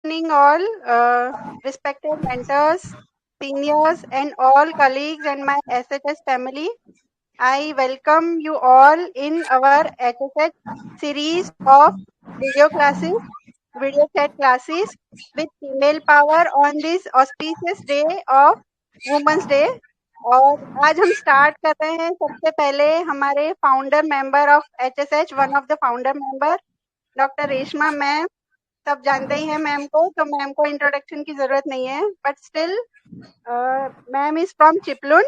Evening all, respected mentors, seniors, and all colleagues and my SHS family. I welcome you all in our HSH series of video classes, video chat classes with female power on this auspicious day of Women's Day. और आज हम start कर रहे हैं सबसे पहले हमारे founder member of HSH, one of the founder member doctor Reshma ma'am. सब जानते ही हैं मैम को, तो मैम को इंट्रोडक्शन की जरूरत नहीं है, but still ma'am is from Chiplun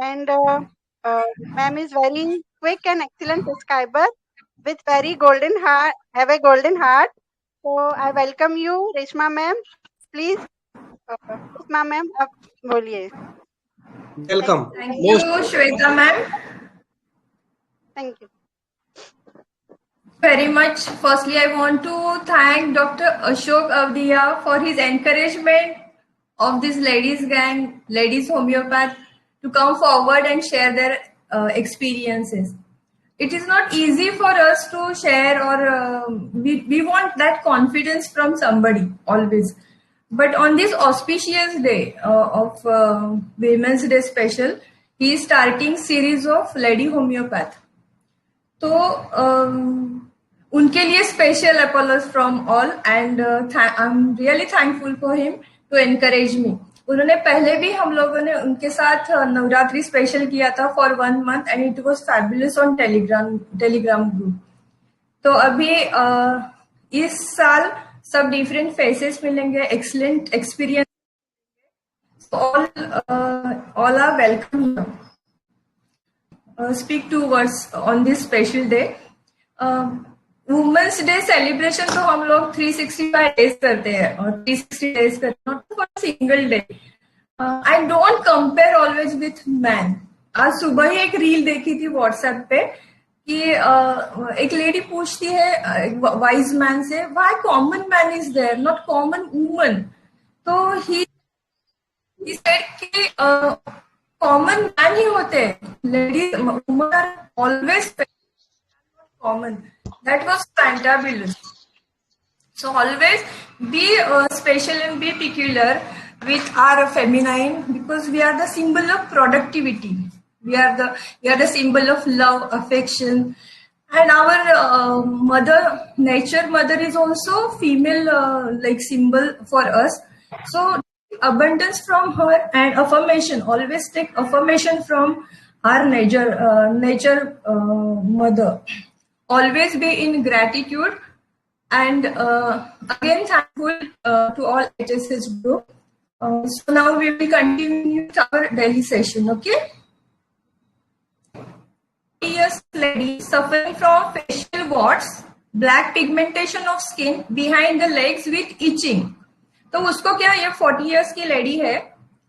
and ma'am is very quick and excellent prescriber with very golden heart, have a golden heart. So I welcome you, Reshma ma'am. Please, Reshma ma'am, अब बोलिए. Welcome. Thank you, Shweta ma'am. Thank you. Very much. Firstly, I want to thank Dr. Ashok Avdiya for his encouragement of this ladies gang, ladies homeopath, to come forward and share their experiences. It is not easy for us to share, or we want that confidence from somebody always. But on this auspicious day of Women's Day special, he is starting series of lady homeopath. तो उनके लिए special applause from all and I am really thankful for him to encourage me. उन्होंने पहले भी हम लोगों ने उनके साथ नवरात्रि स्पेशल किया था for 1 month and it was fabulous on Telegram group. तो अभी इस साल सब डिफरेंट फेसेस मिलेंगे, excellent experience, all are welcome. Speak 2 words on this special day. Women's day celebration तो हम लोग 365 डेज करते हैं और 360 डेज करते हैं, not for single day. I don't compare always with man. आज सुबह ही एक रील देखी थी व्हाट्सएप पे कि एक लेडी पूछती है वाइज मैन से, why common man is there not common woman. तो ही सेड कि कॉमन मैन ही होते हैं, ladies woman are always common. That was fantabulous. So always be special and be peculiar with our feminine, because we are the symbol of productivity. We are the symbol of love, affection, and our mother, nature mother, is also female like symbol for us. So abundance from her and affirmation. Always take affirmation from our nature mother. Always be in gratitude, and again thankful to all HSS group. So now we will continue with our daily session. Okay. Yes, lady suffering from facial warts, black pigmentation of skin behind the legs with itching. तो उसको क्या, ये 40 years की lady है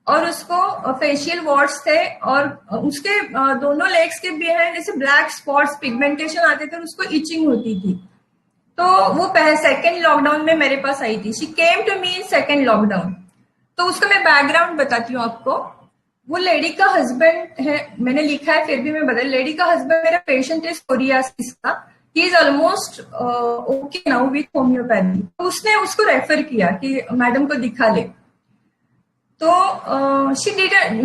और उसको facial wards थे और उसके दोनों लेग्स के बिहाइंड ऐसे ब्लैक स्पॉट्स पिगमेंटेशन आते थे और उसको इचिंग होती थी. तो वो सेकेंड लॉकडाउन में मेरे पास आई थी. She came to me in second lockdown. तो उसका मैं बैकग्राउंड बताती हूँ आपको. वो लेडी का हस्बैंड है, मैंने लिखा है फिर भी मैं बता. लेडी का हस्बैंड मेरा पेशेंट है सोरियासिस का. He is almost okay now with homeopathy. तो उसने उसको रेफर किया कि मैडम को दिखा ले. तो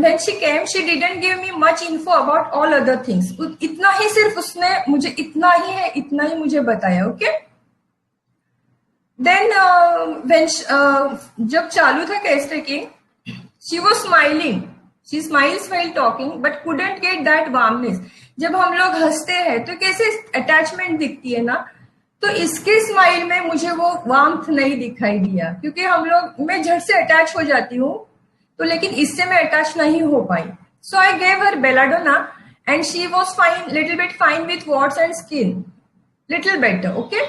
when she came, she didn't give me much info about all other things. इतना ही सिर्फ उसने मुझे इतना ही मुझे बताया. ओके. Then when जब चालू था case taking, she was smiling. She smiles while talking, but couldn't get that warmness. जब हम लोग हंसते हैं तो कैसे अटैचमेंट दिखती है ना, तो इसके स्माइल में मुझे वो वार्मथ नहीं दिखाई दिया, क्योंकि मैं झट से अटैच हो जाती हूँ. तो लेकिन इससे मैं अटैच नहीं हो पाई. So I gave her belladonna and she was fine, little bit fine with warts and skin, little better. Okay.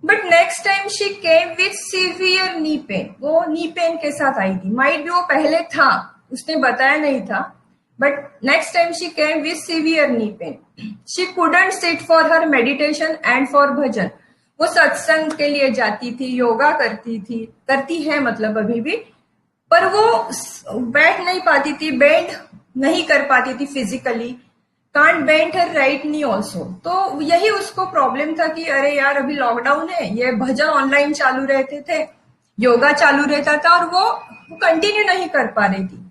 But next time she came with severe knee pain. वो नी पेन के साथ आई थी. Might भी वो पहले था, उसने बताया नहीं था, but next time she came with severe knee pain. She couldn't sit for her meditation and for bhajan. वो सत्संग के लिए जाती थी, योगा करती है मतलब अभी भी, पर वो बैठ नहीं पाती थी, बेंड नहीं कर पाती थी physically. Can't bend her right knee also. तो यही उसको प्रॉब्लम था कि अरे यार अभी लॉकडाउन है, ये भजन ऑनलाइन चालू रहते थे, योगा चालू रहता था और वो कंटिन्यू नहीं कर पा रही थी।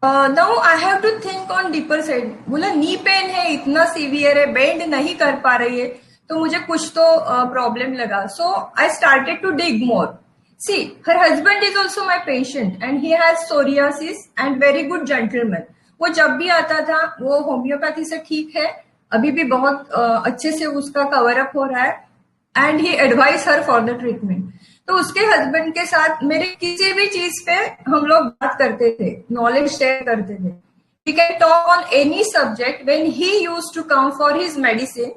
Now I have to think on deeper side. बोला नी पेन है, इतना सीवियर है, बेंड नहीं कर पा रही है, तो मुझे कुछ तो प्रॉब्लम लगा। So I started to dig more. See, her husband is also my patient and he has psoriasis and very good gentleman. वो जब भी आता था, वो होम्योपैथी से ठीक है, अभी भी बहुत अच्छे से उसका कवर अप हो रहा है, and he advice her for the treatment. तो उसके हस्बैंड के साथ मेरे किसी भी चीज पे हम लोग बात करते थे, नॉलेज शेयर करते थे। We can talk on any subject when he used to come for his medicine.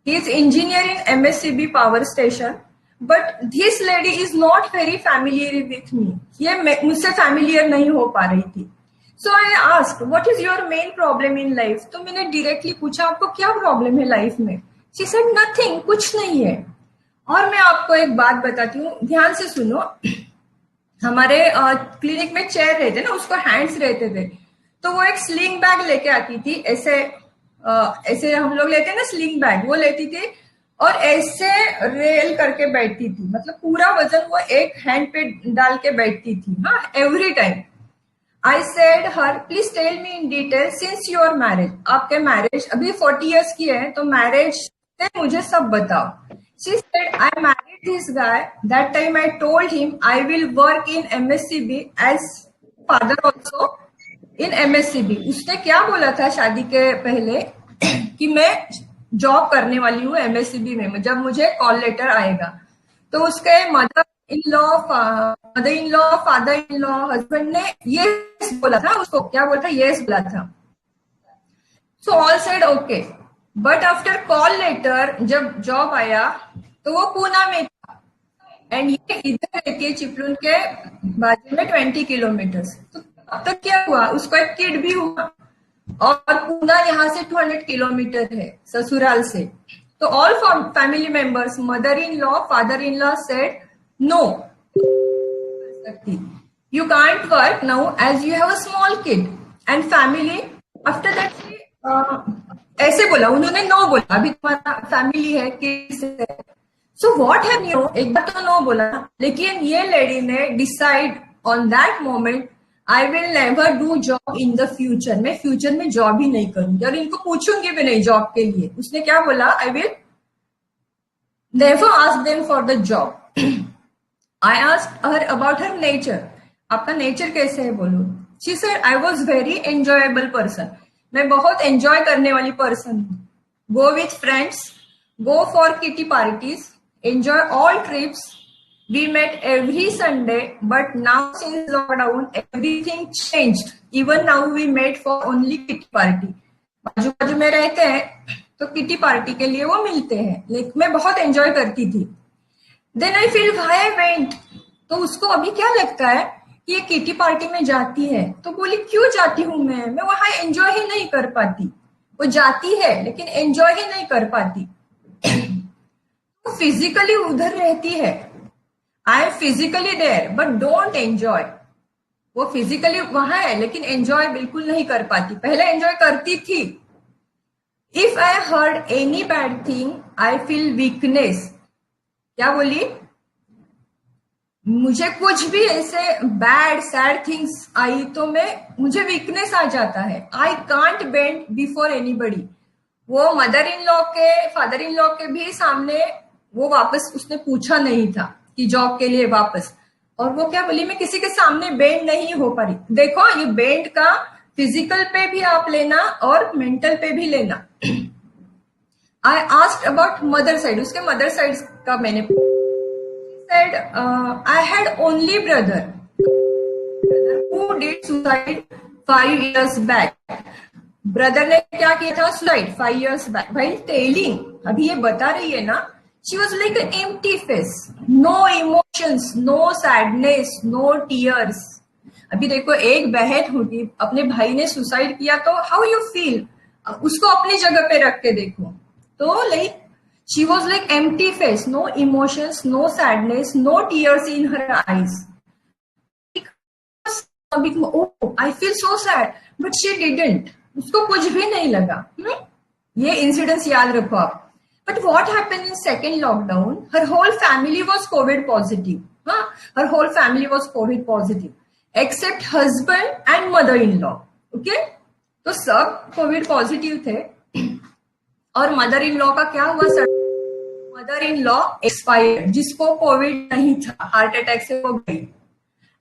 He is engineer in MSCB power station, but this lady is not very familiar with me. ये मुझसे familiar नहीं हो पा रही थी। So I asked what is your main problem in life. तो मैंने directly पूछा, आपको क्या प्रॉब्लम है लाइफ में? शी सेड नथिंग, कुछ नहीं है। और मैं आपको एक बात बताती हूँ, ध्यान से सुनो। हमारे क्लिनिक में चेयर रहते ना, उसको हैंड्स रहते थे, तो वो एक स्लिंग बैग लेके आती थी। ऐसे ऐसे हम लोग लेते हैं ना स्लिंग बैग, वो लेती थी और ऐसे रेल करके बैठती थी। मतलब पूरा वजन वो एक हैंड पे डाल के बैठती थी, हाँ, every time. I said her, please tell me in detail since your marriage. आपके मैरिज अभी 40 years की है, तो मैरिज से मुझे सब बताओ। She said, I married this guy. That time I told him I will work in MSCB as father also in MSCB. उसने क्या बोला था शादी के पहले कि मैं जॉब करने वाली हूँ MSCB में, जब मुझे कॉल लेटर आएगा। तो उसके mother in law, father in law, husband ने ये बोला था उसको, क्या बोला था, यस बोला था। So all said okay, but after call letter जब जॉब आया तो वो पूना में था, एंड ये इधर रहती है चिपलून के बाजू में 20 किलोमीटर। तो अब तक क्या हुआ, उसको एक किड भी हुआ, और पूना यहाँ से 200 किलोमीटर है ससुराल से। तो all family members, mother in law, father in law said no, you can't work now as you have a small kid and family. After that ऐसे बोला उन्होंने, नो बोला, अभी तुम्हारा फैमिली है, किड्स है। सो व्हाट हैव यू, एक बार तो नो बोला, लेकिन ये लेडी ने decide on that moment, I will never do job in the future. मैं फ्यूचर में जॉब ही नहीं करूंगी और इनको पूछूंगी भी नहीं जॉब के लिए। उसने क्या बोला, I will never ask them for the job. I asked her about her nature, आपका नेचर कैसे है बोलो। She said I was very enjoyable person, मैं बहुत एंजॉय करने वाली पर्सन हूँ। Go with friends, go for kitty parties, enjoy all trips. We met every Sunday, but now since lockdown, everything changed. Even now we met for only kitty party. बाजू बाजू में रहते हैं तो किटी पार्टी के लिए वो मिलते हैं, लेकिन मैं बहुत एंजॉय करती थी। Then I feel why I went. तो उसको अभी क्या लगता है कि ये किटी पार्टी में जाती है, तो बोली क्यों जाती हूँ मैं वहां एंजॉय ही नहीं कर पाती। वो जाती है लेकिन एंजॉय ही नहीं कर पाती। फिजिकली उधर रहती है, I am physically there but don't enjoy. वो फिजिकली वहां है लेकिन एंजॉय बिल्कुल नहीं कर पाती, पहले एंजॉय करती थी। If I heard any bad thing I feel weakness. क्या बोली, मुझे कुछ भी ऐसे बैड सैड थिंग्स आई तो मुझे वीकनेस आ जाता है। I can't bend before anybody. वो मदर इन लॉ के, फादर इन लॉ के भी सामने वो वापस उसने पूछा नहीं था कि जॉब के लिए वापस, और वो क्या बोली, मैं किसी के सामने बेंड नहीं हो पा रही। देखो ये बेंड का फिजिकल पे भी आप लेना और मेंटल पे भी लेना। I asked about mother side, उसके मदर साइड का मैंने said I had only brother who did suicide 5 years back. Brother ने क्या किया था, सुसाइड 5 years back. भाई टेलिंग अभी ये बता रही है ना, she was like an empty face, no emotions, no sadness, no tears. अभी देखो एक बहन होती, अपने भाई ने सुसाइड किया तो हाउ यू फील, उसको अपनी जगह पे रख के देखो। तो like she was like empty face, no emotions, no sadness, no tears in her eyes. Oh, I feel so sad, but she didn't. उसको कुछ भी नहीं लगा। ये इंसिडेंस याद रखो आप। But what happened in second lockdown? Her whole family was COVID positive. Her whole family was COVID positive, except husband and mother-in-law. Okay? तो सब COVID positive थे. और मदर-in-law का क्या हुआ? मदर-in-law expired, जिसको COVID नहीं था, हार्ट अटैक से वो गई.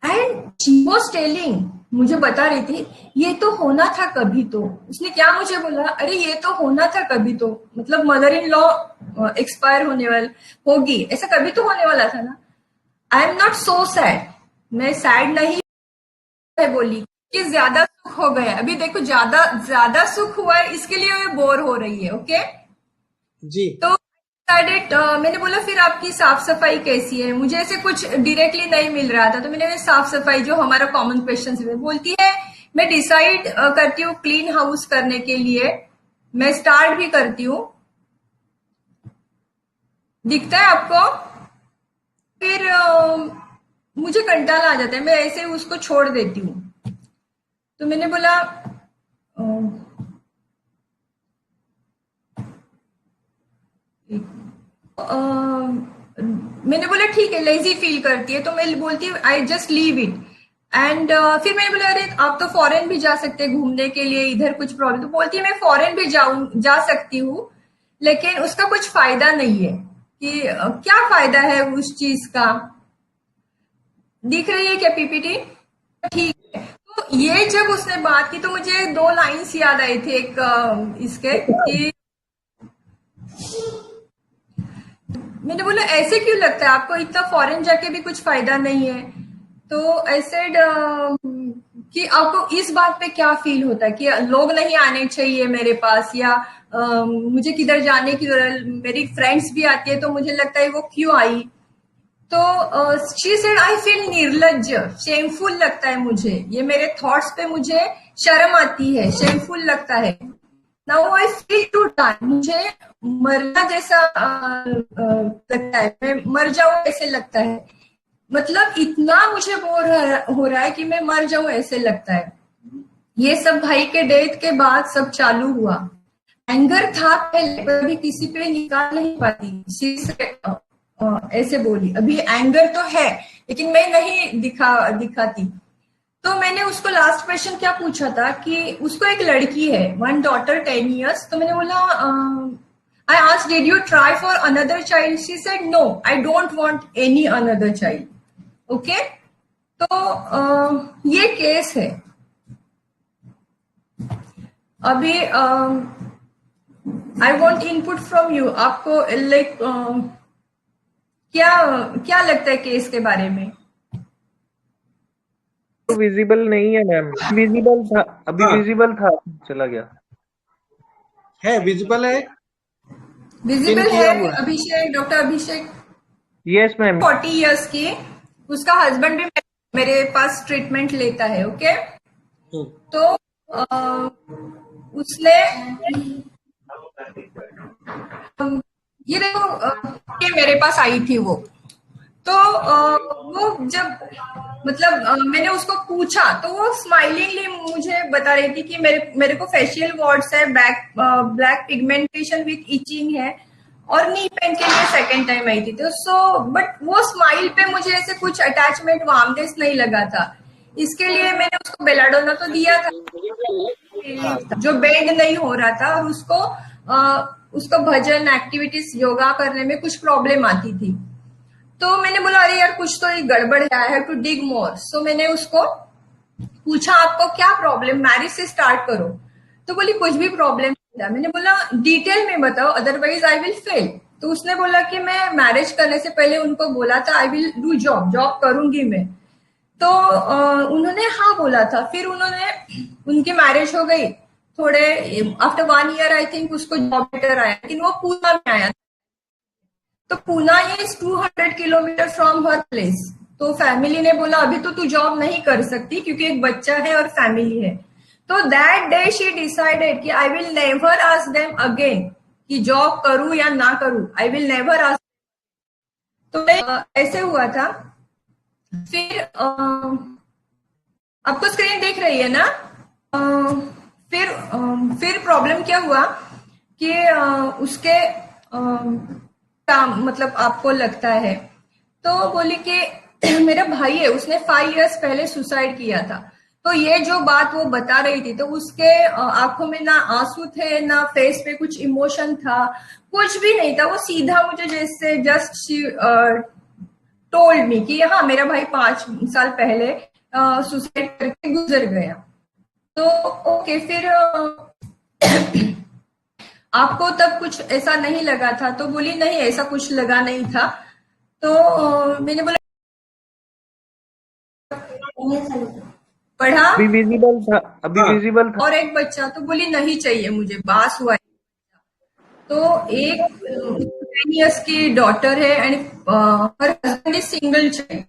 एंड शी वॉज टेलिंग, मुझे बता रही थी, ये तो होना था कभी तो. उसने क्या मुझे बोला, अरे ये तो होना था कभी तो, मतलब मदर इन लॉ एक्सपायर होने वाली होगी, ऐसा कभी तो होने वाला था ना. I am not so sad, मैं सैड नहीं है बोली कि ज्यादा सुख हो गया. अभी देखो ज्यादा सुख हुआ है, इसके लिए मैं बोर हो रही है. ओके जी. तो मैंने बोला फिर आपकी साफ सफाई कैसी है. मुझे ऐसे कुछ डायरेक्टली नहीं मिल रहा था, तो मैंने साफ सफाई जो हमारा कॉमन क्वेश्चन है, बोलती है मैं डिसाइड करती हूँ क्लीन हाउस करने के लिए, मैं स्टार्ट भी करती हूँ. दिखता है आपको? फिर मुझे कंटाला आ जाता है, मैं ऐसे उसको छोड़ देती हूँ. तो मैंने बोला मैंने बोला ठीक है, लेजी फील करती है, तो मैं बोलती हूँ I just leave it. And फिर मैंने बोला अरे आप तो फॉरेन भी जा सकते हैं घूमने के लिए, इधर कुछ प्रॉब्लम? तो बोलती है मैं फॉरेन भी जा सकती हूँ, लेकिन उसका कुछ फायदा नहीं है. कि क्या फायदा है उस चीज का? दिख रही है क्या पीपीटी? ठीक है. तो ये जब उसने बात की तो मुझे दो लाइन्स याद आई थी. एक इसके कि मैंने बोला ऐसे क्यों लगता है आपको, इतना फॉरेन जाके भी कुछ फायदा नहीं है? तो ऐसे कि आपको इस बात पे क्या फील होता है कि लोग नहीं आने चाहिए मेरे पास, या मुझे किधर जाने की जरूरत, मेरी फ्रेंड्स भी आती है तो मुझे लगता है वो क्यों आई. तो शी सेड आई फील निर्लज्ज, शेमफुल लगता है मुझे, ये मेरे थॉट्स पे मुझे शर्म आती है, शेमफुल लगता है. Now I feel to die, मुझे मरना जैसा लगता है, मैं मर जाऊं ऐसे लगता है. मतलब इतना मुझे बोर हो रहा है कि मैं मर जाऊं ऐसे लगता है. ये सब भाई के डेथ के बाद सब चालू हुआ. एंगर था पहले, कभी किसी पे निकाल नहीं पाती, ऐसे बोली. अभी एंगर तो है लेकिन मैं नहीं दिखाती. तो मैंने उसको लास्ट क्वेश्चन क्या पूछा था कि उसको एक लड़की है, 1 daughter 10 years. तो मैंने बोला I asked did you try for another child? She said no, I don't want any another child. Okay, तो ये केस है. अभी I want input from you. आपको लाइक क्या लगता है केस के बारे में? तो विजिबल नहीं है मैम. विजिबल था अभी. हाँ. विजिबल था, चला गया है, विजिबल है. विजिबल है. Abhishek, doctor Abhishek. Yes ma'am. 40 years की, उसका हस्बैंड भी मेरे पास ट्रीटमेंट लेता है. ओके तो उसने ये देखो ये मेरे पास आई थी वो. तो वो जब मतलब मैंने उसको पूछा तो वो स्माइलिंगली मुझे बता रही थी कि मेरे को फेशियल वॉर्ड्स है, ब्लैक पिगमेंटेशन विथ इचिंग है, और नी पेन के लिए सेकेंड टाइम आई थी. तो बट वो स्माइल पे मुझे ऐसे कुछ अटैचमेंट वार्मनेस नहीं लगा था. इसके लिए मैंने उसको बेलाडोना तो दिया था जो बेंड नहीं हो रहा था, और उसको भजन एक्टिविटीज योगा करने में कुछ प्रॉब्लम आती थी. तो मैंने बोला अरे यार कुछ तो गड़बड़ है, आई हैव टू डिग मोर. सो मैंने उसको पूछा आपको क्या प्रॉब्लम, मैरिज से स्टार्ट करो. तो बोली कुछ भी प्रॉब्लम नहीं था. मैंने बोला डिटेल में बताओ अदरवाइज आई विल फेल. तो उसने बोला कि मैं मैरिज करने से पहले उनको बोला था आई विल डू जॉब करूंगी मैं. तो उन्होंने हाँ बोला था. फिर उनकी मैरिज हो गई. थोड़े आफ्टर 1 year आई थिंक उसको जॉब लेटर आया, लेकिन वो पूना में आया. तो Poona is 200 kilometre from her place. तो फैमिली ने बोला अभी तो तू जॉब नहीं कर सकती क्योंकि एक बच्चा है और फैमिली है. तो दैट डे शी डिसाइडेड कि I will never ask them again कि जॉब करूं या ना करूं, आई विल नेवर आस्क. तो ऐसे हुआ था. फिर आपको स्क्रीन देख रही है ना? फिर प्रॉब्लम क्या हुआ कि उसके काम मतलब आपको लगता है? तो बोली कि मेरा भाई है, उसने 5 इयर्स पहले सुसाइड किया था। तो ये जो बात वो बता रही थी, तो उसके आंखों में ना आंसू थे, ना फेस पे कुछ इमोशन था, कुछ भी नहीं था। वो सीधा मुझे जैसे जस्ट टोल्ड मी कि हाँ, मेरा भाई 5 साल पहले सुसाइड करके गुजर गया। तो ओके, फिर आपको तब कुछ ऐसा नहीं लगा था? तो बोली नहीं, ऐसा कुछ लगा नहीं था। तो मैंने बोला पढ़ा अभी विजिबल था, अभी हाँ विजिबल था। और एक बच्चा। तो बोली नहीं चाहिए मुझे, बास हुआ है। तो एक 10 इयर्स की डॉटर है and her husband is single child.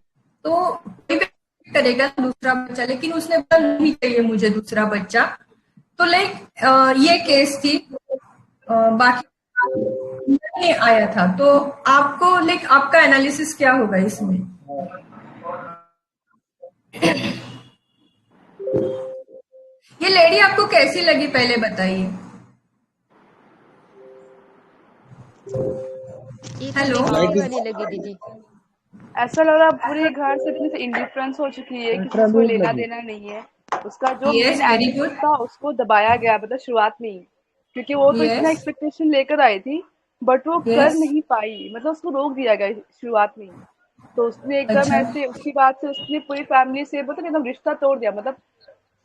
तो कोई भी करेगा दूसरा बच्चा, लेकिन उसने बोला नहीं चाहिए मुझे दूसरा बच्चा। तो लाइक ये केस थी। बाकी नहीं आया था। तो आपको लाइक आपका एनालिसिस क्या होगा इसमें? ये लेडी आपको कैसी लगी, पहले बताइए। ये तो हेलो। दिमागी लाइक वाली लगी दीदी। ऐसा लग रहा है पूरे घर से इतनी इंडिफरेंस हो चुकी है, किसी से कोई इंट्रालूड लेना लगी। देना नहीं है। उसका जो yes, main very attitude good. था उसको दबाया गया, मतलब शुरुआत में ही, क्योंकि वो तो इतना यस, एक्सपेक्टेशन लेकर आई थी, बट वो कर यस। नहीं पाई, मतलब उसको रोक दिया गया शुरुआत में ही। तो उसने एकदम अच्छा, ऐसे उसके बाद से उसने पूरी फैमिली से मतलब एकदम रिश्ता तोड़ दिया, मतलब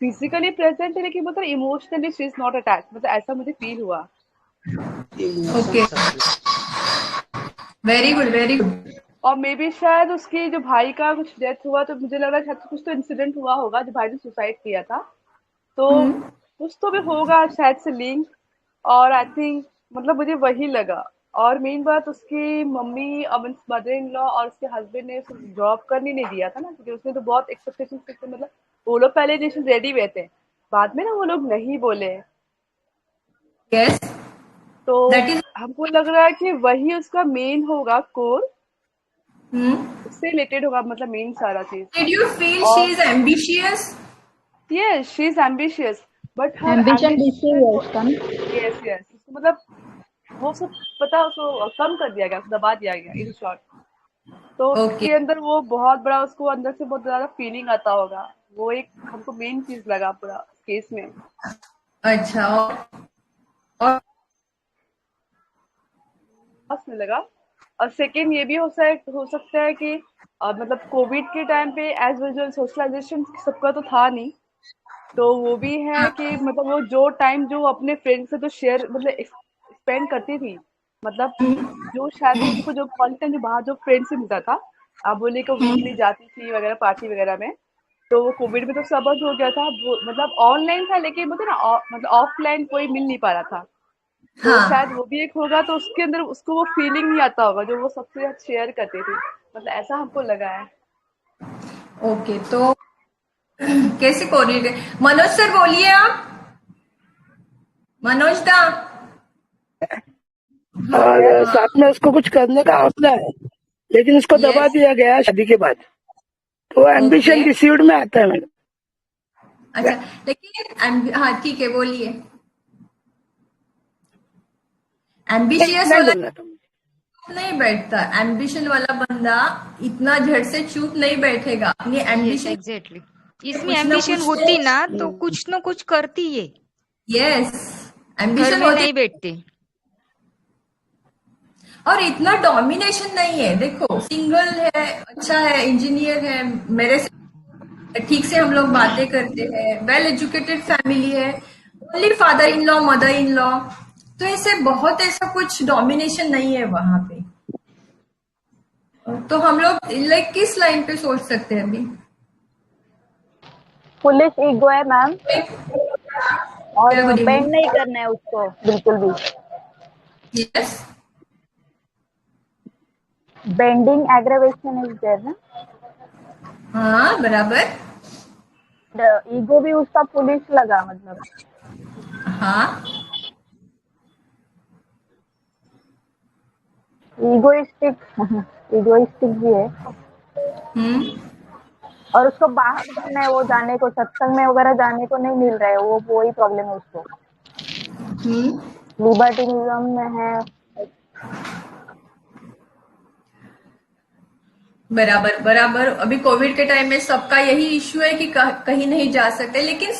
फिजिकली प्रेजेंट है लेकिन मतलब emotionally she is not attach, मतलब ऐसा मुझे फील हुआ। Okay, very good, very good. और मे बी शायद उसकी जो भाई का कुछ डेथ हुआ, तो मुझे लग रहा है शायद कुछ तो इंसिडेंट हुआ होगा जो भाई ने सुसाइड किया था, तो कुछ तो भी होगा शायद से लिंक। और आई थिंक मतलब मुझे वही लगा। और मेन बात उसकी मम्मी और मदर इन लॉ और उसके हस्बैंड ने उसे जॉब करने नहीं दिया था ना, क्योंकि उसने तो बहुत एक्सपेक्टेशन थे, मतलब वो लोग पहले जैसे रेडी हुए थे, बाद में ना वो लोग नहीं बोले। यस, तो दैट इज। हमको लग रहा है कि वही उसका मेन होगा कोर, उससे रिलेटेड होगा, मतलब मेन सारा चीज। डिड यू फील शी और is ambitious? Yes she is ambitious, but her ambition दिखती एम्बिशन है वो, उसका ना। यस यस उसको मतलब वो सब पता, उसको कम कर दिया गया, उसको दबा दिया गया इन शॉर्ट। तो ओके, उसके अंदर वो बहुत बड़ा, उसको अंदर से बहुत ज्यादा फीलिंग आता होगा। वो एक हमको मेन चीज लगा पूरा केस में। अच्छा। और में लगा। और सेकेंड ये भी हो सकता है कि मतलब कोविड के टाइम पे एज यूजुअल सोशलाइजेशन सबका तो था नहीं, तो वो भी है कि मतलब वो जो टाइम जो अपने फ्रेंड से तो शेयर मतलब स्पेंड करती थी, मतलब जो शायद से उसको जो कंटेंट जो बाहर जो फ्रेंड से मिलता था, आप बोले कि वीकली जाती थी वगैरह पार्टी वगैरह में, तो वो कोविड में तो सब बंद हो गया था, मतलब ऑनलाइन था, लेकिन मतलब ना मतलब ऑफलाइन कोई मिल नहीं पा रहा था। तो शायद हाँ, वो भी एक होगा, तो उसके अंदर उसको वो फीलिंग नहीं आता होगा जो वो सबसे ज्यादा शेयर करती थी, मतलब ऐसा हमको लगा है। ओके। तो कैसे कोरिलेट? मनोज सर बोलिए आप। मनोज दा। और साथ में उसको कुछ करने का हौसला है, लेकिन उसको दबा यस, दिया गया शादी के बाद, तो ओके। एम्बिशन डिसीव्ड में आता है मैडम। अच्छा, लेकिन हाँ ठीक है, बोलिए। एम्बिशियस नहीं वाला बोलना था मुझे। नहीं बैठता। एम्बिशन वाला बंदा इतना झट से चुप नहीं बैठेगा। अपनी यस, एम्बिशन एग्जैक्टली। इसमें कुछ ना एम्बिशन कुछ होती ना तो कुछ न कुछ करती है, यस, घर एम्बिशन में होती। नहीं बैठते। और इतना डोमिनेशन नहीं है। देखो, सिंगल है, अच्छा है, इंजीनियर है, मेरे से ठीक से हम लोग बातें करते हैं, वेल एजुकेटेड फैमिली है, only father in law, mother in law. तो ऐसे बहुत ऐसा कुछ डोमिनेशन नहीं है वहां पे। तो हम लोग लाइक किस लाइन पे सोच सकते हैं अभी? पुलिस ईगो है मैम, और क्या गुड बेंड इवनिंग। नहीं करना है उसको बिल्कुल भी। Yes, bending aggravation is there ना। हाँ बराबर। ईगो भी उसका पुलिस लगा, मतलब हाँ, ईगोइस्टिक ईगोइस्टिक भी है। हम्म, और उसको बाहर जाना है, वो जाने को सत्संग में वगैरह जाने को नहीं मिल रहा है, वो वही प्रॉब्लम है उसको। हम्म। लिबर्टिनिज्म में है। बराबर बराबर। अभी कोविड के टाइम में सबका यही इश्यू है कि कहीं नहीं जा सकते, लेकिन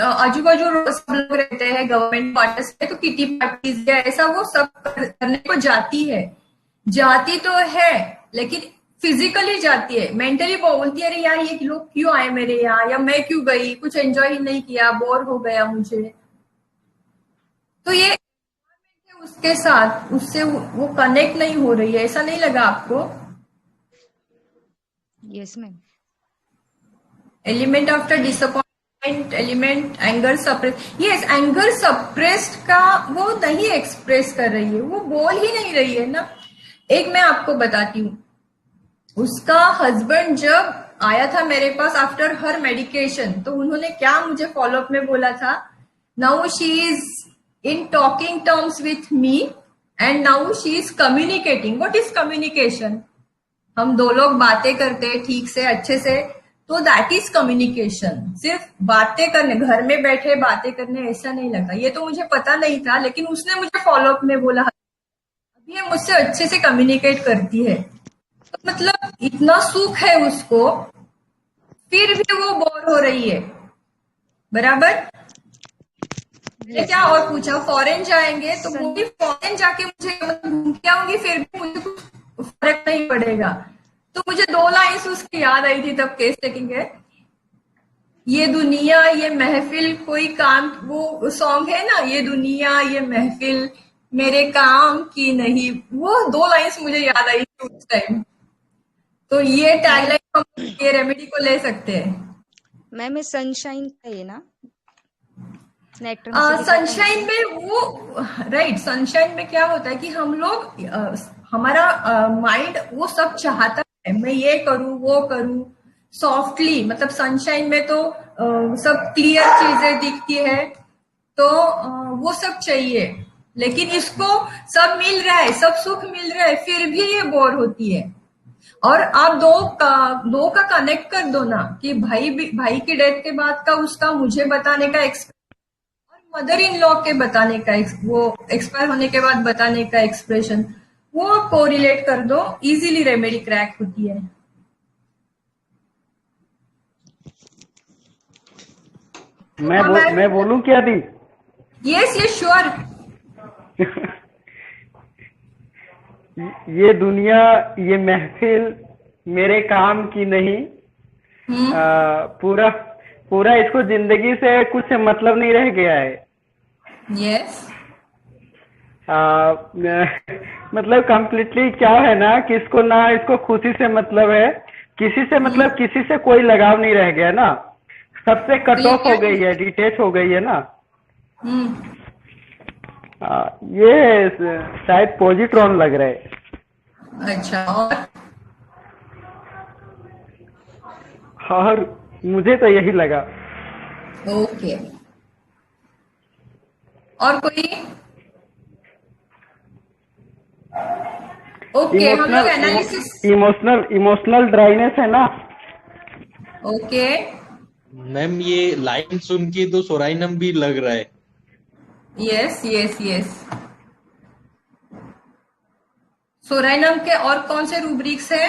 आजू बाजू सब लोग रहते हैं गवर्नमेंट क्वार्टर्स में, तो किटी पार्टीज या ऐसा वो सब करने को जाती है, जाती तो है लेकिन फिजिकली जाती है, मेंटली बोलती है अरे यार ये लोग क्यों आए मेरे यहाँ, या मैं क्यों गई, कुछ एंजॉय ही नहीं किया, बोर हो गया मुझे। तो ये उसके साथ उससे वो कनेक्ट नहीं हो रही है, ऐसा नहीं लगा आपको? Yes ma'am. Element after disappointment, element anger suppress. Yes, anger suppressed का वो नहीं एक्सप्रेस कर रही है, वो बोल ही नहीं रही है ना। एक मैं आपको बताती हूँ, उसका हस्बैंड जब आया था मेरे पास आफ्टर हर मेडिकेशन, तो उन्होंने क्या मुझे फॉलोअप में बोला था, now she is in talking terms with me and now she is communicating. What is communication? हम दो लोग बातें करते हैं ठीक से अच्छे से, तो दैट इज कम्युनिकेशन। सिर्फ बातें करने, घर में बैठे बातें करने, ऐसा नहीं लगा। ये तो मुझे पता नहीं था, लेकिन उसने मुझे फॉलोअप में बोला अभी ये मुझसे अच्छे से कम्युनिकेट करती है। तो मतलब इतना सुख है उसको, फिर भी वो बोर हो रही है। बराबर। क्या और पूछा, फॉरेन जाएंगे तो वो भी फॉरेन जाके मुझे घूम के आऊंगी, फिर भी मुझे कुछ फर्क नहीं पड़ेगा। तो मुझे 2 लाइन्स उसकी याद आई थी तब केस टेकिंग है, ये दुनिया ये महफिल कोई काम, वो सॉन्ग है ना, ये दुनिया ये महफिल मेरे काम की नहीं। वो 2 लाइन्स मुझे याद आई थी उस टाइम। तो ये टैगलाइन हम ये रेमेडी को ले सकते हैं। मैम ये सनशाइन का है ना? सनशाइन में वो राइट, सनशाइन में क्या होता है कि हम लोग हमारा माइंड वो सब चाहता है, मैं ये करूं वो करूं सॉफ्टली। मतलब सनशाइन में तो सब क्लियर चीजें दिखती है, तो वो सब चाहिए। लेकिन इसको सब मिल रहा है, सब सुख मिल रहा है, फिर भी ये बोर होती है। और आप दो का कनेक्ट कर दो ना, कि भाई की डेथ के बाद का उसका मुझे बताने का और मदर इन लॉ के बताने का, वो एक्सपायर होने के बाद बताने का एक्सप्रेशन, वो कोरिलेट कर दो, इजीली रेमेडी क्रैक होती है। मैं बोलूं क्या दी? Yes yes sure. ये दुनिया ये महफिल मेरे काम की नहीं। पूरा इसको जिंदगी से कुछ मतलब नहीं रह गया है। यस। मतलब कंप्लीटली क्या है ना कि इसको खुशी से मतलब है, किसी से कोई लगाव नहीं रह गया ना, सबसे कट ऑफ हो गई है, डिटेच हो गई है ना। ये शायद पॉजिट्रॉन लग रहा है। अच्छा। और मुझे तो यही लगा। ओके, और कोई? ओके, हम लोग एनालिसिस। इमोशनल ड्राइनेस है ना। ओके मैम, ये लाइन सुन के तो सोराइनम भी लग रहा है। Yes yes yes. सोराइनम के और कौन से रूब्रिक्स है?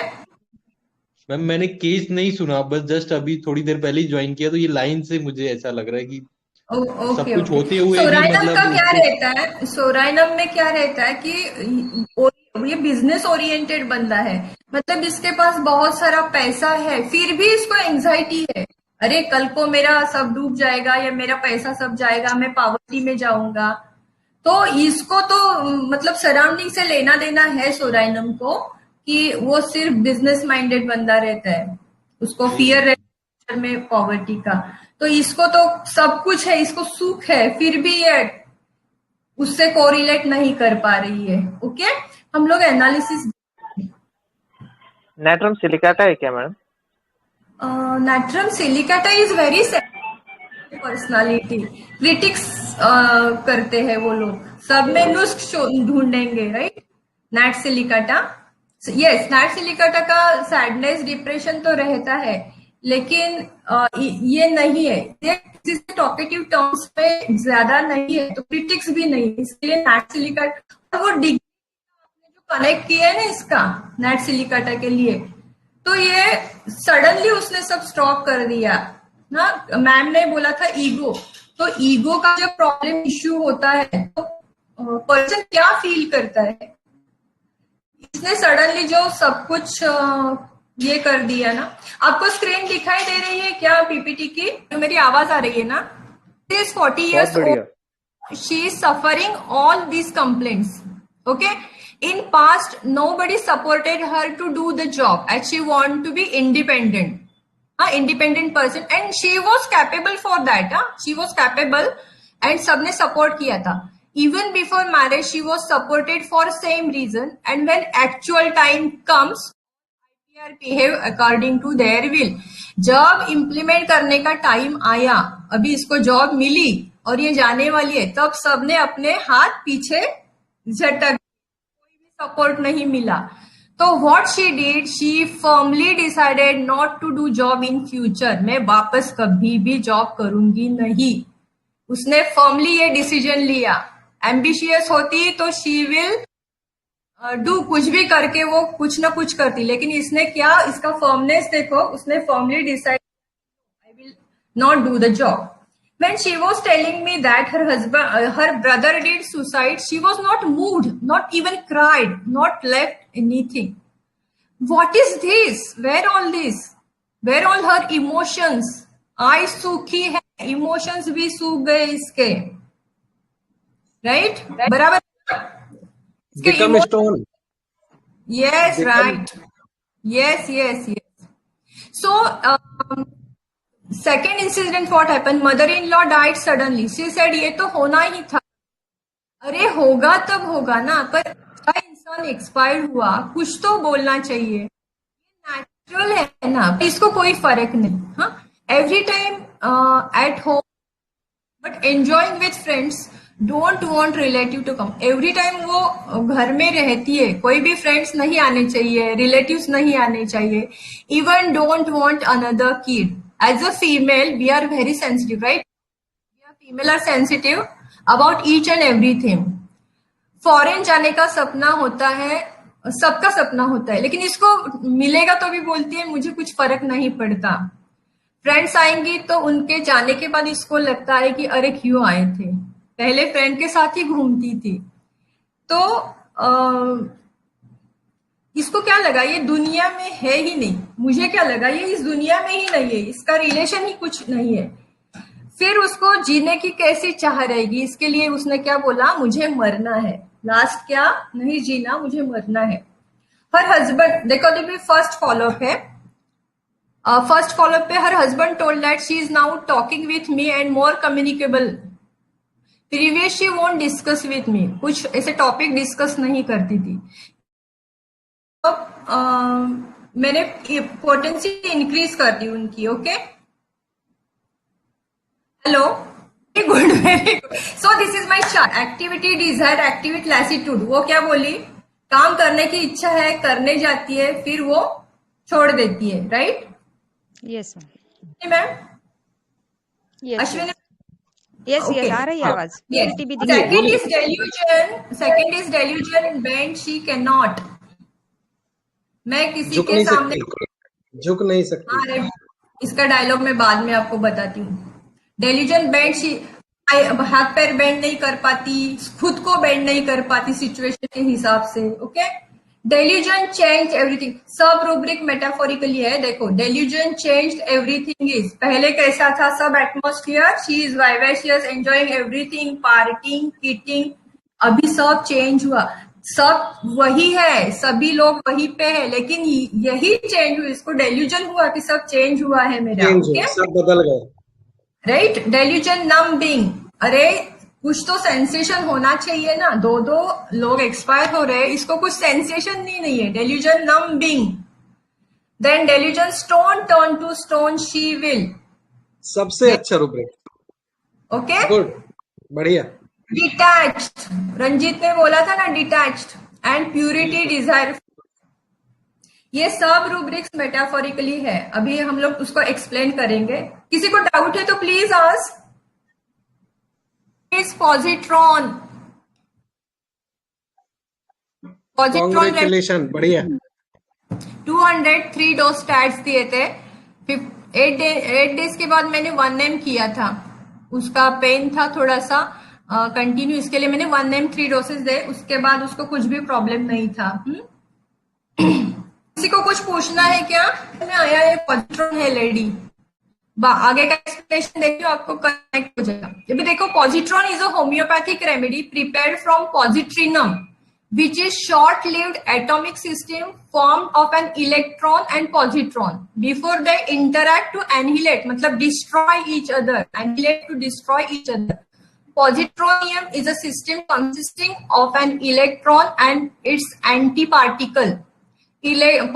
मैम मैंने केस नहीं सुना, बस जस्ट अभी थोड़ी देर पहले ही ज्वाइन किया, तो ये लाइन से मुझे ऐसा लग रहा है कि सब कुछ होते हुए भी सोराइनम मतलब का क्या रहता है, सोराइनम में क्या रहता है कि ये बिजनेस ओरिएंटेड बंदा है, मतलब इसके पास बहुत सारा पैसा है, फिर भी इसको एंजाइटी है, अरे कल को मेरा सब डूब जाएगा या मेरा पैसा सब जाएगा, मैं पॉवर्टी में जाऊंगा। तो इसको तो मतलब सराउंडिंग से लेना देना है सोराइनम को, कि वो सिर्फ बिजनेस माइंडेड बंदा रहता है, उसको फियर रहता है में पॉवर्टी का। तो इसको तो सब कुछ है, इसको सुख है, फिर भी ये उससे कोरिलेट नहीं कर पा रही है। ओके, हम लोग एनालिसिस। नाइट्रम सिलिकाटा है क्या madam? Nitrum silicata is very personality, critics करते हैं वो लोग, सब में नुस्ख ढूंढेंगे, right. Nat silicata, yes, nat silicata का सैडनेस डिप्रेशन तो रहता है, लेकिन ये नहीं है, ये टॉकेटिव टर्म्स पे ज्यादा नहीं है, तो क्रिटिक्स भी नहीं, इसलिए नैट सिलिकाटा वो जो कनेक्ट किया है ना इसका नेट सिलिकाटा के लिए, तो ये सडनली उसने सब स्टॉप कर दिया ना। मैम ने बोला था ईगो, तो ईगो का जब प्रॉब्लम इश्यू होता है तो पर्सन क्या फील करता है, इसने सडनली जो सब कुछ ये कर दिया ना। आपको स्क्रीन दिखाई दे रही है क्या पीपीटी की? मेरी आवाज आ रही है ना? She is 40 years old. She is suffering all these complaints. Okay. In past, nobody supported her to do the job as she want to be independent. Independent person, and she was capable for that. She was capable, and सबने support किया था. Even before marriage, she was supported for same reason. And when actual time comes, behave according to their will. जब implement करने का time आया, अभी इसको job मिली और ये जाने वाली है, तब सबने अपने हाथ पीछे झटक, कोई भी सपोर्ट नहीं मिला। तो what she did, she firmly decided not to do job in future. मैं वापस कभी भी जॉब करूंगी नहीं। उसने फर्मली ये डिसीजन लिया। एम्बिशियस होती तो शी विल डू, कुछ भी करके वो कुछ ना कुछ करती, लेकिन इसने क्या, इसका फर्मनेस देखो, उसने firmly decide I will not do the job. When she was telling me that her brother did suicide, she was not moved, not even cried, not left anything. What is this? Where all this? Where all her emotions? आई सूखी है, emotions भी सूख गए इसके, right? बराबर। Become stone. Yes, right. Yes. So, second incident, what happened? Mother-in-law died suddenly. She said, ये तो होना ही था। अरे होगा तब होगा ना, पर अच्छा इंसान एक्सपायर हुआ, कुछ तो बोलना चाहिए। ये नेचुरल है ना, इसको कोई फर्क नहीं। हाँ, every time at home but enjoying with friends, don't want relative to come. Every time वो घर में रहती है, कोई भी फ्रेंड्स नहीं आने चाहिए, रिलेटिव्स नहीं आने चाहिए। Even don't want another kid. As a female we are very sensitive, right? Female are sensitive about each and everything. Foreign जाने का सपना होता है, सबका सपना होता है, लेकिन इसको मिलेगा तो भी बोलती है मुझे कुछ फर्क नहीं पड़ता। फ्रेंड्स आएंगी तो उनके जाने के बाद इसको लगता है कि अरे क्यों आए थे, पहले फ्रेंड के साथ ही घूमती थी। तो इसको क्या लगा, ये दुनिया में है ही नहीं। मुझे क्या लगा, ये इस दुनिया में ही नहीं है, इसका रिलेशन ही कुछ नहीं है। फिर उसको जीने की कैसी चाह रहेगी, इसके लिए उसने क्या बोला, मुझे मरना है। लास्ट क्या, नहीं जीना, मुझे मरना है। हर हस्बैंड, देखो देखिए फर्स्ट फॉलोअप है। फर्स्ट फॉलोअप पे her husband told that she is now talking with me and more communicable. Previous she won't discuss with me, कुछ ऐसे टॉपिक डिस्कस नहीं करती थी। अब मैंने पोटेंसी इंक्रीज कर दी उनकी। Okay, hello, good, very good. So this is my chart. Activity desire, activity lassitude. वो क्या बोली, काम करने की इच्छा है, करने जाती है, फिर वो छोड़ देती है, right? Yes ma'am. Ashwini, yes आ रही है आवाज। Second is delusion, second is delusion bend she can not. मैं किसी के सामने झुक नहीं सकती। अरे इसका डायलॉग मैं बाद में आपको बताती हूँ। डेल्यूजन बेंड, शी हाथ पैर बेंड नहीं कर पाती, खुद को बेंड नहीं कर पाती सिचुएशन के हिसाब से। Okay, delusion change everything. Sub rubric metaphorically है। देखो, डेल्यूजन चेंज एवरीथिंग इज, पहले कैसा था सब atmosphere, she is vivacious, enjoying everything, partying, किटिंग, अभी सब चेंज हुआ। सब वही है, सभी लोग वही पे है, लेकिन यही चेंज हुआ, इसको डेल्यूजन हुआ कि सब चेंज हुआ है मेरा। सब बदल गए, राइट? डेल्यूजन नंबिंग, अरे कुछ तो सेंसेशन होना चाहिए ना, दो लोग एक्सपायर हो रहे हैं, इसको कुछ सेंसेशन नहीं है। Delusion numbing. Then delusion stone turn to stone she will, सबसे अच्छा रूब्रिक। ओके, गुड, बढ़िया। डिटैच्ड, रंजीत ने बोला था ना डिटैच्ड, एंड प्यूरिटी डिजायर। ये सब रूब्रिक्स मेटाफोरिकली है। अभी हम लोग उसको एक्सप्लेन करेंगे। किसी को डाउट है तो please ask. Is positron, positron congratulation, बढ़िया। 203 डोज स्टैट्स दिए थे। 8 डेज के बाद मैंने 1M किया था। उसका पेन था थोड़ा सा कंटिन्यू, इसके लिए मैंने 1M 3 डोसेज दे। उसके बाद उसको कुछ भी प्रॉब्लम नहीं था। किसी को कुछ पूछना है क्या? आया है पॉजिट्रॉन है लेडी, आगे का एक्सप्लेनेशन देखिए, आपको कनेक्ट हो जाएगा। अभी देखो, positron is a homeopathic remedy prepared from positronium which is short-lived atomic system formed of an electron and positron before they interact to annihilate, मतलब destroy each other, annihilate to destroy each other. Positronium is a system consisting of an electron and its antiparticle.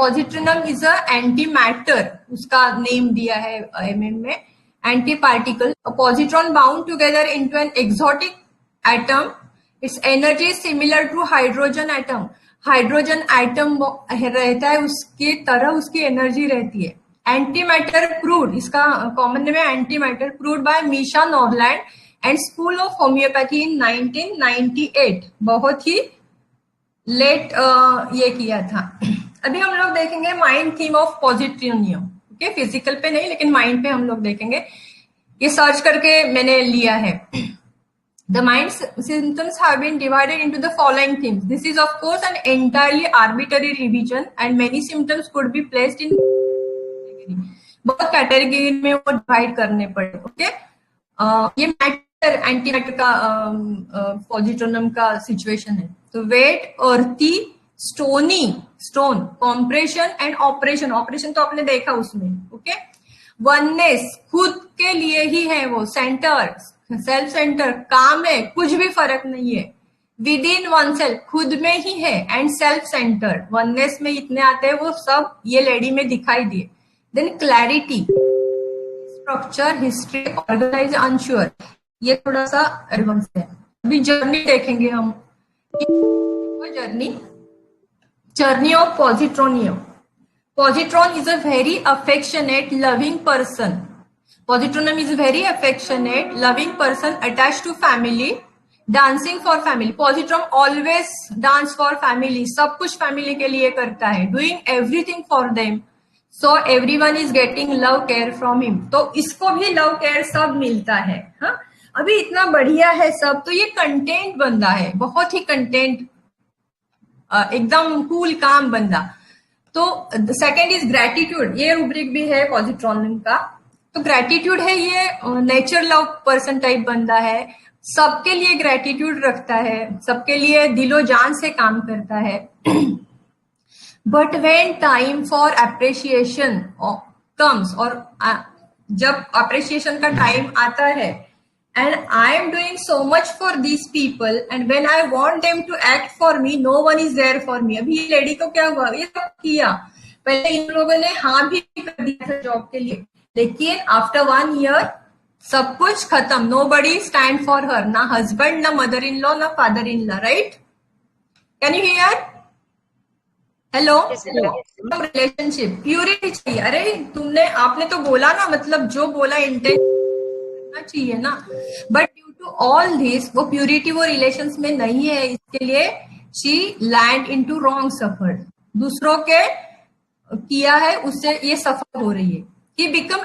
Positronum is a antimatter, उसका name दिया है MM में, antiparticle. A positron bound together into an exotic atom. Its energy is similar to hydrogen atom. Hydrogen atom रहता है, उसकी तरह उसकी energy रहती है। एंटीमैटर प्रूव्ड, इसका कॉमन नेम है antimatter, proved by Misha Norland and school of homeopathy in 1998। बहुत ही लेट ये किया था। अभी हम लोग देखेंगे mind theme of positronium. Okay, physical पे नहीं लेकिन माइंड पे हम लोग देखेंगे। ये सर्च करके मैंने लिया है। The mind symptoms have been divided into the following themes. This is of course an entirely arbitrary revision and many symptoms could be placed in बहुत कैटेगरी में वो डिवाइड करने पड़े। ओके, ये मैटर एंटी मैटर का पॉजिट्रोनम का situation है। तो वेट, अर्थी, stony, stone, compression and operation. Operation तो आपने देखा उसमें। ओके, वननेस, खुद के लिए ही है वो, सेंटर, सेल्फ सेंटर, काम है, कुछ भी फर्क नहीं है, विद इन वन सेल्फ, खुद में ही है, एंड सेल्फ सेंटर, वननेस में इतने आते हैं, वो सब ये लेडी में दिखाई दिए। Then clarity, structure, history, organise, unsure, ये थोड़ा सा एडवांस है। अभी जर्नी देखेंगे हम। Journey of positronium. Positron is a very affectionate, loving person. Positronum is a very affectionate, loving person attached to family, dancing for family. Positron always dance for family. सब कुछ family के लिए करता है. Doing everything for them. So everyone is getting love care from him. तो इसको भी love care सब मिलता है. हाँ, अभी इतना बढ़िया है सब, तो ये कंटेंट बंदा है, बहुत ही कंटेंट, एकदम कूल काम बंदा। तो सेकेंड इज ग्रेटिट्यूड, ये रूब्रिक भी है पॉजिट्रोनियम का। तो ग्रेटिट्यूड है, ये नेचर लव पर्सन टाइप बंदा है, सबके लिए ग्रेटिट्यूड रखता है, सबके लिए दिलो जान से काम करता है। But when time for appreciation comes, और जब अप्रिशिएशन का टाइम आता है, and I am doing so much for these people and when I want them to act for me, no one is there for me. अभी ये lady को क्या हुआ, ये सब किया, पहले इन लोगों ने हाँ भी कर दिया था जॉब के लिए, लेकिन आफ्टर 1 year सब कुछ खत्म, nobody stand for her, ना हस्बैंड, ना मदर इन लॉ, ना father in law, right? Can you here? Hello, relationship, purity चाहिए। अरे आपने तो बोला ना, मतलब जो बोला इंटेंट चाहिए ना, but due to all this वो प्यूरिटी वो रिलेशंस में नहीं है, इसके लिए she land into wrong suffer, दूसरों के किया है उससे ये सफर हो रही है। ही बिकम,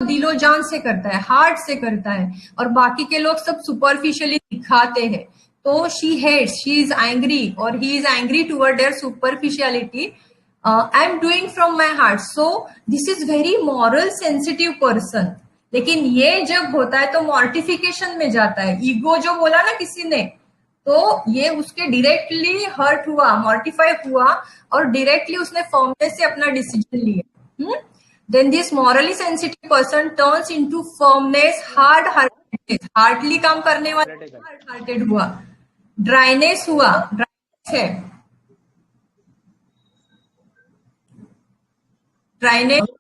दिलो जान से करता है, हार्ट से करता है, और बाकी के लोग सब सुपरफिशियली दिखाते हैं, तो she hates, she is angry और he is angry toward their superficiality. I am doing from my heart, so this is very moral sensitive person. लेकिन ये जब होता है तो मॉर्टिफिकेशन में जाता है, ईगो जो बोला ना किसी ने, तो ये उसके डायरेक्टली हर्ट हुआ, मॉर्टिफाई हुआ, और डायरेक्टली उसने फर्मनेस से अपना डिसीजन लिया। Then this morally sensitive person turns into firmness, hard hearted, hardly काम करने वाला हार्ड हार्टेड हुआ, ड्राइनेस हुआ, ड्राइनेस है, dryness.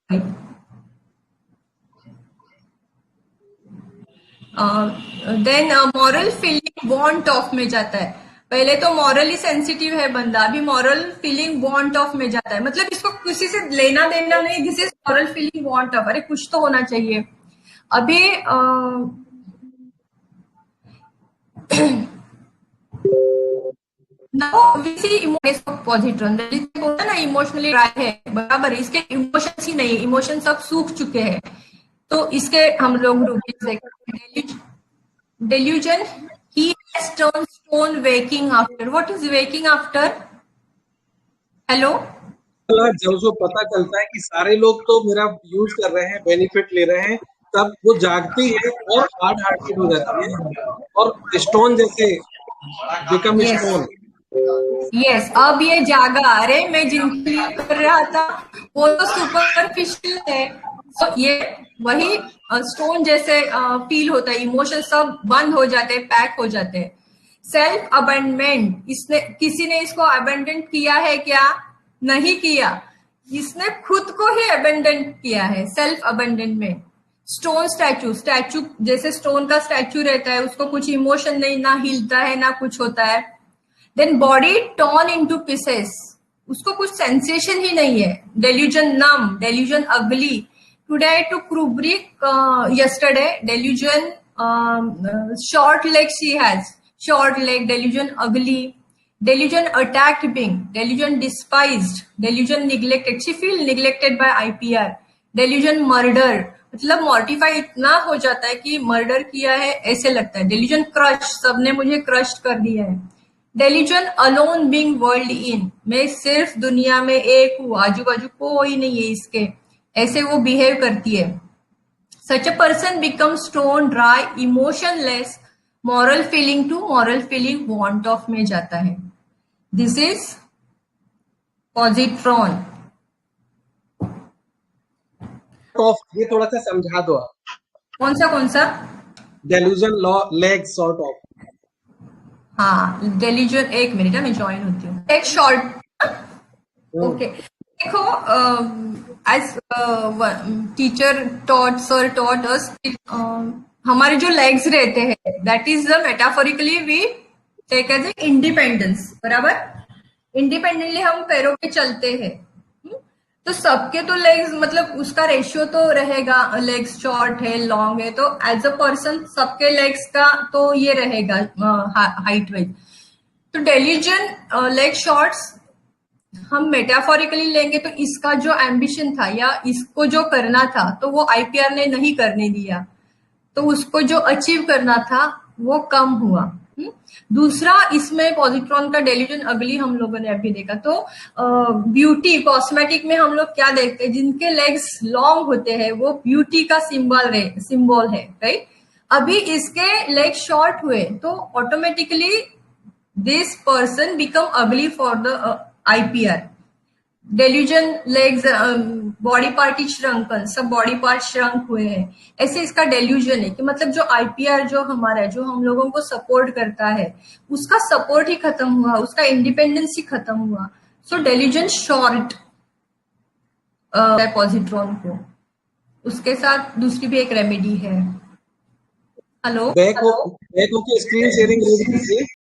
Then moral feeling want of में जाता है। पहले तो मॉरली सेंसिटिव है बंदा, अभी मॉरल फीलिंग वांट ऑफ में जाता है, मतलब इसको किसी से लेना देना नहीं, this is moral feeling want of. अरे कुछ तो होना चाहिए। अभी now we see emotion positron बोलता ना इमोशनली ड्राई है, बराबर इसके इमोशंस ही नहीं, इमोशन सब सूख चुके हैं। तो इसके हम लोग delusion, he has turn stone waking after. What is waking after? Hello, जब उसको पता चलता है कि सारे लोग तो मेरा यूज कर रहे हैं, बेनिफिट ले रहे हैं, तब वो जागती है और हार्ड हार्टेड हो जाती है और स्टोन जैसे बिकम स्टोन। यस, अब ये जागा। अरे मैं जिनके लिए कर रहा था वो तो सुपरफिशियल है, तो ये वही स्टोन जैसे फील होता है, इमोशन सब बंद हो जाते हैं, पैक हो जाते हैं। सेल्फ अबेंडमेंट, इसने किसी ने इसको अबेंडन किया है क्या? नहीं किया, इसने खुद को ही अबेंडन किया है, self abandonment. Stone statue, statue जैसे स्टोन का स्टैचू रहता है, उसको कुछ इमोशन नहीं, ना हिलता है ना कुछ होता है। Then body torn into pieces, उसको कुछ सेंसेशन ही नहीं है। Delusion numb, delusion ugly. Today I to crubric yesterday, delusion short leg she has, short leg, delusion ugly, delusion attacked being, delusion despised, delusion neglected, she feel neglected by IPR, delusion murder, मतलब मॉर्टिफाई इतना हो जाता है कि murder किया है ऐसे लगता है। डेल्यूजन क्रश, सबने मुझे क्रश कर दिया है। Delusion alone being world in, मैं सिर्फ दुनिया में एक हूँ, आजू बाजू कोई नहीं है इसके, ऐसे वो बिहेव करती है। Such a person become stone dry emotionless, moral feeling to moral feeling want of में जाता है। This is positron. ऑफ, ये थोड़ा सा समझा दो आप। कौन सा? Delusion leg sort of. हाँ, डेल्यूजन, एक मिनट मैं ज्वाइन होती हूँ। एक शॉर्ट, ओके। देखो, as teacher taught, sir taught us, हमारे जो लेग्स रहते हैं, that is the metaphorically we take as a independence, बराबर। इंडिपेंडेंटली हम पैरों पे चलते हैं, तो सबके तो लेग्स, मतलब उसका रेशियो तो रहेगा, लेग्स शॉर्ट है, लॉन्ग है, तो एज अ पर्सन सबके लेग्स का तो ये रहेगा हाइट वाइज। तो डेल्यूजन लेग शॉर्ट्स हम मेटाफोरिकली लेंगे, तो इसका जो एम्बिशन था या इसको जो करना था, तो वो आईपीआर ने नहीं करने दिया, तो उसको जो अचीव करना था वो कम हुआ। दूसरा, इसमें पॉजिट्रॉन का डेल्यूजन अगली हम लोगों ने अभी देखा। तो ब्यूटी, कॉस्मेटिक में हम लोग क्या देखते हैं, जिनके लेग्स लॉन्ग होते हैं वो ब्यूटी का सिंबल है, राइट। अभी इसके लेग शॉर्ट हुए तो automatically this person become ugly for the IPR. Delusion legs, body part shrunken, सब बॉडी पार्ट श्रंक हुए हैं, ऐसे इसका डेल्यूजन है कि मतलब जो आईपीआर जो हमारा है, जो हम लोगों को सपोर्ट करता है, उसका सपोर्ट ही खत्म हुआ, उसका इंडिपेंडेंस ही खत्म हुआ। सो डेल्यूजन शॉर्ट पॉजिट्रॉन को। उसके साथ दूसरी भी एक रेमेडी है। हेलो, बैक हो के स्क्रीन शेयरिंग